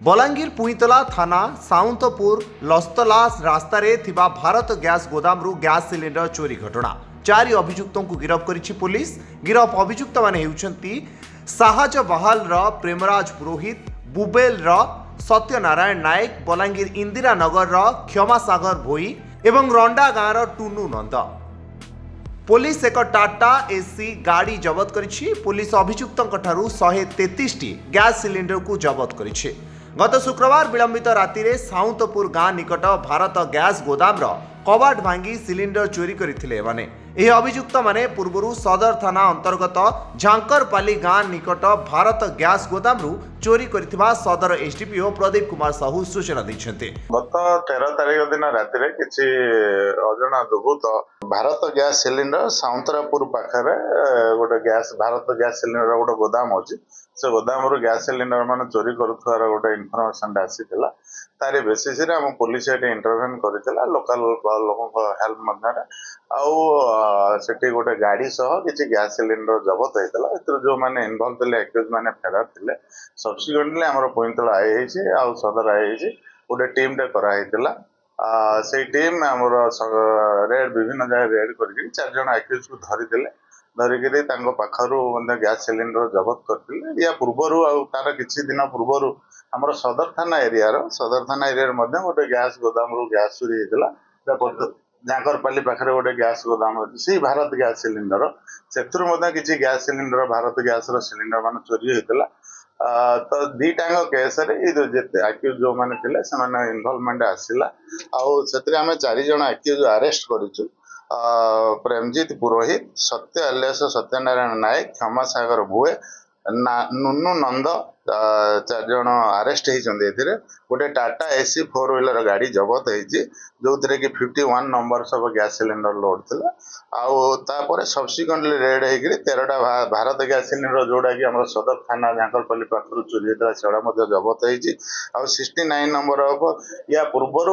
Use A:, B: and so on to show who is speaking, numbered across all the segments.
A: बलांगीर पुईतला थाना साउंतपुर लस्तला रास्तार थिबा Bharat gas गोदामरू gas cylinder चोरी घटना 4 अभियुक्तों को गिरफ्त करिछि पुलिस। गिरफ अभियुक्त माने हेउछंती साहाज बहाल प्रेमराज पुरोहित, बुबेल सत्यनारायण नायक, बलांगीर इंदिरा नगर क्षमा सागर भोई एवं रंडा गाँव टुनु नंद। पुलिस एक टाटा एसी गाड़ी जबत करिछि। पुलिस अभियुक्तों ठारू 133 टी गैस सिलिंडर को जबत करिछि। गत शुक्रवार विलंबित राति रे साउंतपुर गाँ निकट भारत गैस गोदाम कबाट भांगी सिलिंडर चोरी करथिले माने। एही अभियुक्त माने पूर्वरु सदर थाना अंतर्गत झांकरपाली गाँ निकट भारत गैस गोदाम चोरी करथिबा सदर एसडीपीओ प्रदीप कुमार साहू सूचना दैछन्ते।
B: गत 13 तारिख दिन राति रे किछि अजणा दुबुत भारत गैस सिलिंडर साउंतरापुर पाखरे गोटे गैस भारत गैस सिलिंडर गोटे गोदाम अछि। से गोदाम रो गैस सिलिंडर माने चोरी करथुवार गोटे इन्फॉर्मेशन आसीथिला। तारे बेसिस रे हम पुलिस एटे इंटरवेन करितला लोकल लोगों को हेल्प मध्यरे आउ सेठी गोटे गाड़ी सह किछि गैस सिलिंडर जबत हैतला। एतर जो माने इन्वॉल्व थिले एक्यूज माने फेरार थिले। सब्सिक्वेंटली हमर पुईतला आइ हेछि आउ सदर आइ हेछि गोटे टीम टे करा हैतला। से टीम हमर रेड विभिन्न जगह रेड करके 4 जण एक्यूज को धरि देले। धरिकी पाखु गैस सिलिंडर जबत करते। या पूर्वर तार किसी दिन पूर्वर आम सदर थाना एरिया गोटे गैस गोदाम गैस चोरी होता। झांकरपाली पाखे गोटे गैस गोदाम अच्छी से भारत गैस सिलिंडर से किसी gas cylinder Bharat gas cylinder मान चोरी होता। तो दीटांग केस आक्यूज जो मैंने इनवॉल्वमेंट आसला आम 4 जण आक्यूज अरेस्ट करूँ। प्रेमजीत पुरोहित, सत्य अलियास सत्यनारायण नायक, क्षमा सागर भुए, नुनु नंद 4 जण अरेस्ट होते। गोटे टाटा एसी 4 व्हीलर गाड़ी जबत होती जो थे कि 51 नंबर सब गैस सिलिंडर लोड थिला। आउ सब्सिक्वेंटली रेड होकर 13टा भारत गैस सिलिंडर जोड़ा कि आम सदर थाना झांकरपाली पाखु चोरी होता से जबत होती। आउ 69 नंबर ऑफ या पूर्वर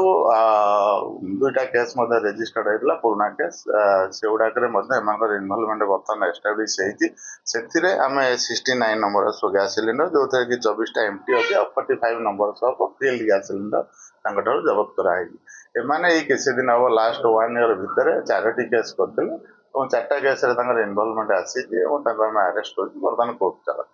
B: 2टा केस रेजिस्टर्ड होता पुराना केस से गुड़ाक इनवॉल्वमेंट बर्तमान एस्टाब्लिश होती। आम 69 नंबर गैस सिलिंडर जो थे कि 24टा एमटी अच्छी और 45 नंबर फिल्ड गैस सिलिंडर जबत कराई। एमाने किसी दिन हम लास्ट 1 ईयर भितर 4टी केस करते और 4टा केस इनवॉल्वमेंट आसी अरेस्ट कर बर्तमान कोर्ट चला।